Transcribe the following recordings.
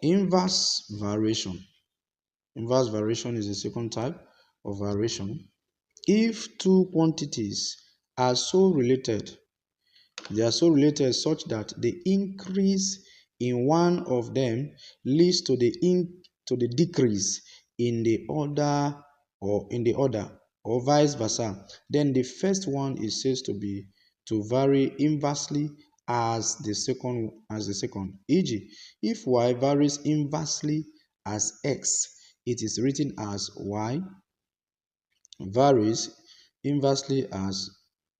Inverse variation. Inverse variation is the second type of variation. If two quantities are so related, they are so related such that the increase in one of them leads to the decrease in the other, or vice versa, then the first one is said to vary inversely as the second. E.g., if y varies inversely as x, it is written as y varies inversely as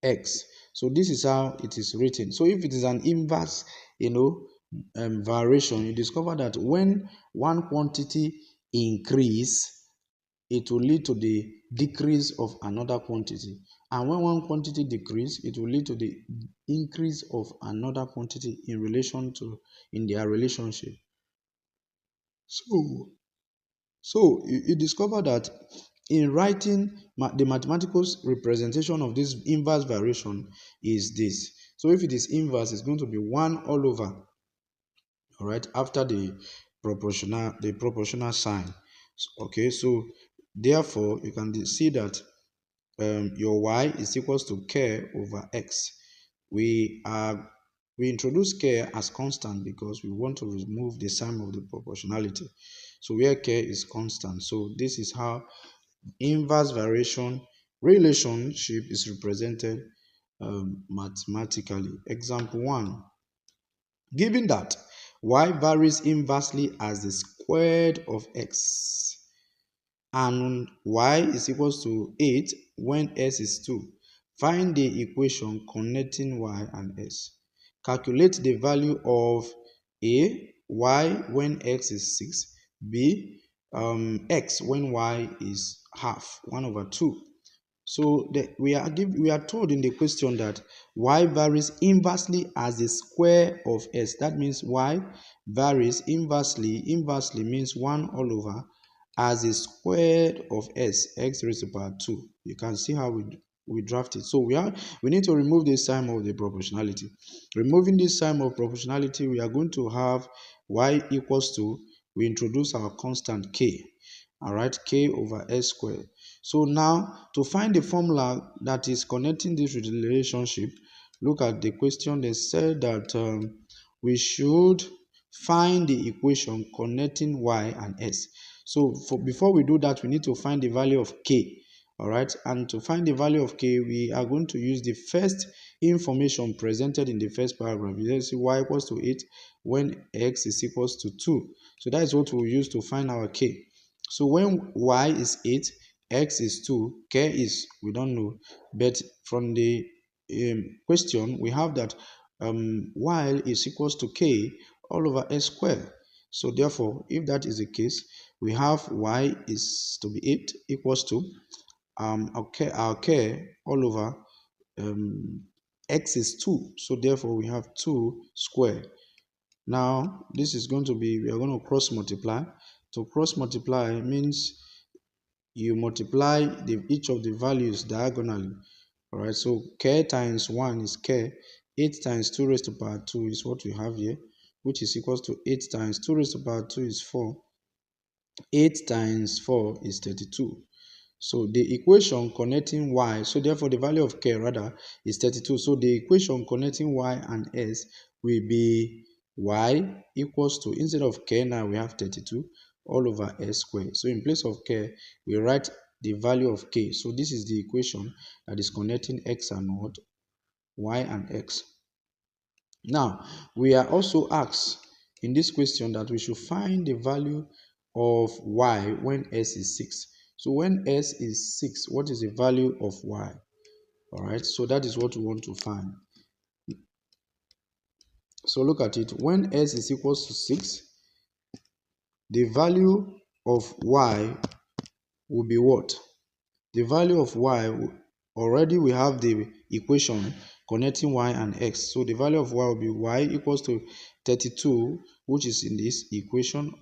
x. So this is how it is written. So if it is an inverse, variation, you discover that when one quantity increase, it will lead to the decrease of another quantity. And when one quantity decrease, it will lead to the increase of another quantity in their relationship. So you discover that in writing, the mathematical representation of this inverse variation is this. So if it is inverse, it's going to be 1 all over, all right, after the proportional sign. Okay, so therefore you can see that your y is equals to k over x. We introduce k as constant because we want to remove the sign of the proportionality. So where k is constant. So this is how inverse variation relationship is represented mathematically. Example 1. Given that y varies inversely as the squared of x and y is equals to 8 when s is 2, find the equation connecting y and s. Calculate the value of a y when x is 6, b x when y is half 1 over 2. So we are told in the question that y varies inversely as the square of s. That means y varies inversely. Inversely means 1 all over as the square of x raised to the power 2. You can see how we draft it. So we need to remove this sign of the proportionality. Removing this sign of proportionality, we are going to have y equals to, we introduce our constant k. All right, k over s squared. So now, to find the formula that is connecting this relationship, look at the question. They said that we should find the equation connecting y and s. So before we do that, we need to find the value of k. All right, and to find the value of k, we are going to use the first information presented in the first paragraph. You see y equals to 8 when x is equals to 2. So that is what we'll use to find our k. So when y is 8, x is 2, k is, we don't know. But from the question, we have that y is equals to k all over s squared. So therefore, if that is the case, we have y is to be 8 equals to our k all over x is 2. So therefore, we have 2 squared. Now, this is going to be, we are going to cross multiply. To cross multiply means you multiply each of the values diagonally. All right, so k times 1 is k. 8 times 2 raised to the power 2 is what we have here, which is equals to 8 times 2 raised to the power 2 is 4. 8 times 4 is 32. So the equation connecting y, so therefore the value of k rather is 32. So the equation connecting y and s will be y equals to, instead of k now we have 32 all over s squared. So in place of k, we write the value of k. So this is the equation that is connecting x and what? Y and x. Now, we are also asked in this question that we should find the value of y when s is 6. So when s is 6, what is the value of y? All right, so that is what we want to find. So look at it. When s is equals to 6, the value of y will be what? The value of y, already we have the equation connecting y and x. So the value of y will be y equals to 32, which is in this equation,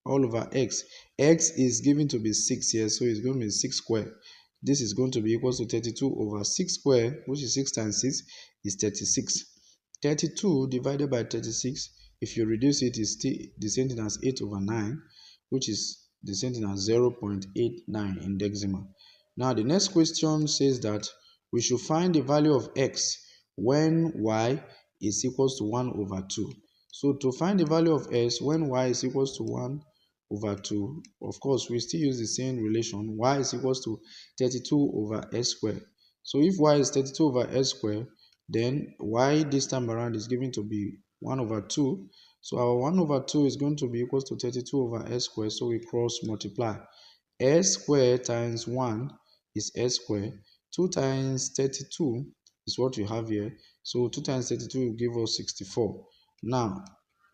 all over x. X is given to be 6 here, so it's going to be 6 squared. This is going to be equals to 32 over 6 squared, which is 6 times 6 is 36. 32 divided by 36 If you reduce it, it's still the same thing as 8 over 9, which is the same thing as 0.89 in decimal. Now, the next question says that we should find the value of x when y is equals to 1 over 2. So, to find the value of x when y is equals to 1 over 2, of course, we still use the same relation. Y is equals to 32 over s squared. So, if y is 32 over s squared, then y this time around is given to be 1 over 2. So our 1 over 2 is going to be equals to 32 over s squared. So we cross multiply. S squared times 1 is s squared. 2 times 32 is what we have here. So 2 times 32 will give us 64. Now,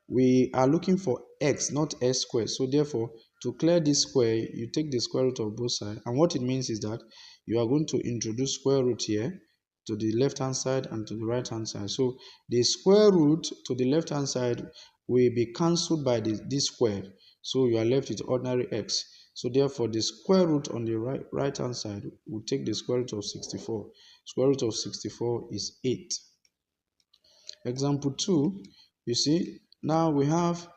we are looking for x, not s squared. So therefore, to clear this square, you take the square root of both sides. And what it means is that you are going to introduce square root here to the left hand side and to the right hand side. So the square root to the left hand side will be cancelled by this square. So you are left with ordinary x. So therefore, the square root on the right hand side will take the square root of 64. Square root of 64 is 8. Example 2, you see, now we have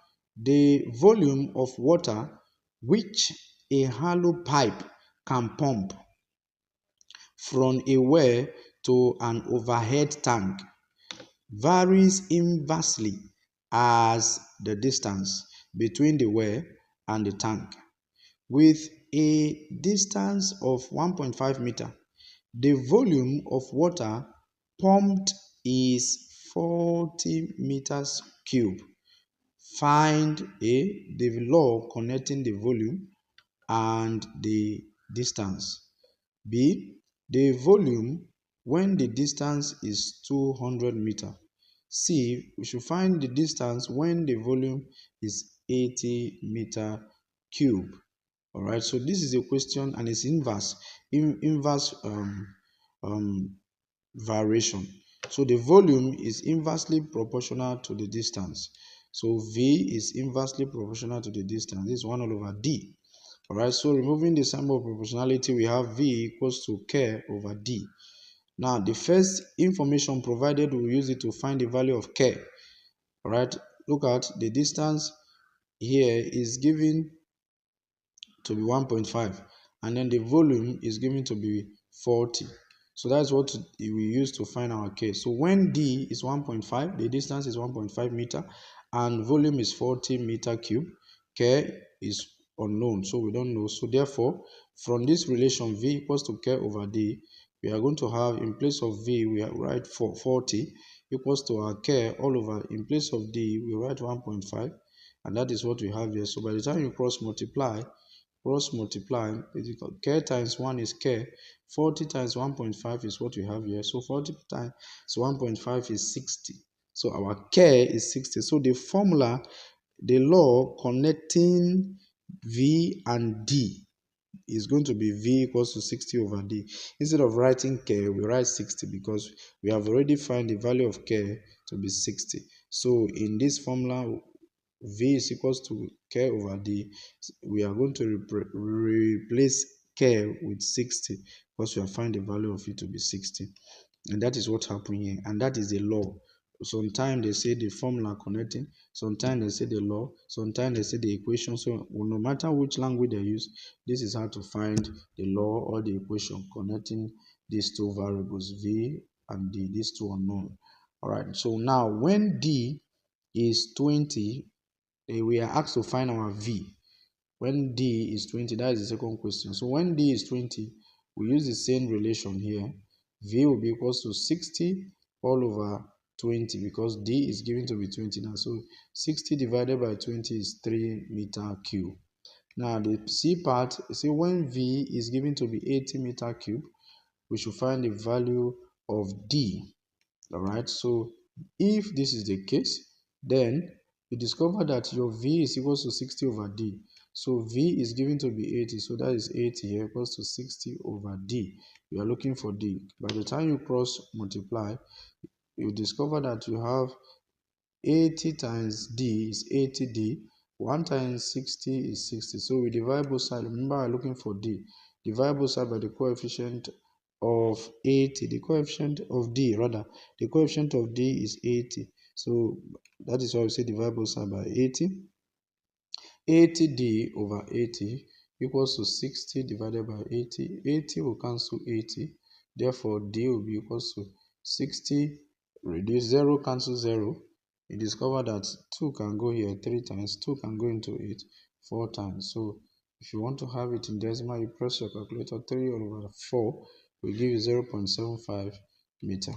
the volume of water which a hollow pipe can pump from a well to an overhead tank varies inversely as the distance between the well and the tank. With a distance of 1.5 meter, the volume of water pumped is 40 meters cube. Find the law connecting the volume and the distance. B, the volume when the distance is 200 meter. C, we should find the distance when the volume is 80 meter cube. All right, so this is a question and it's inverse variation. So the volume is inversely proportional to the distance. So V is inversely proportional to the distance. This is 1 over D. All right, so removing the symbol of proportionality, we have V equals to K over D. Now, the first information provided, we'll use it to find the value of K. All right, look at the distance here is given to be 1.5, and then the volume is given to be 40. So that's what we use to find our K. So when D is 1.5, the distance is 1.5 meter, and volume is 40 meter cube, K is unknown, so we don't know. So therefore, from this relation V equals to K over D, we are going to have, in place of V, we write 40 equals to our K all over, in place of D, we write 1.5, and that is what we have here. So by the time you cross multiply, K times 1 is K. 40 times 1.5 is what we have here. So 40 times 1.5 is 60. So our K is 60. So the formula, the law connecting V and D is going to be V equals to 60 over D. Instead of writing K, we write 60 because we have already found the value of K to be 60. So in this formula, V is equals to K over D. We are going to replace K with 60 because we have found the value of it to be 60. And that is what happened here. And that is the law. Sometimes they say the formula connecting, sometimes they say the law, sometimes they say the equation. So no matter which language they use, this is how to find the law or the equation connecting these two variables, V and D, these two unknown. All right. So now when D is 20, we are asked to find our V. When D is 20, that is the second question. So when D is 20, we use the same relation here. V will be equals to 60 all over 20 because D is given to be 20 now. So 60 divided by 20 is 3 meter cube. Now the C part, see when V is given to be 80 meter cube, we should find the value of D. All right, so if this is the case, then you discover that your V is equals to 60 over D. So V is given to be 80, so that is 80 here equals to 60 over D. We are looking for D. By the time you cross multiply, you discover that you have 80 times D is 80D. 1 times 60 is 60. So we divide both sides. Remember, we're looking for D. Divide both sides by the coefficient of 80. The coefficient of D, rather, the coefficient of D is 80. So that is why we say divide both sides by 80. 80d over 80 equals to 60 divided by 80. 80 will cancel 80. Therefore, d will be equals to 60 reduce 0 cancel 0. You discover that 2 can go here 3 times. 2 can go into 8 4 times. So if you want to have it in decimal, you press your calculator. 3 over 4 will give you 0.75 meter.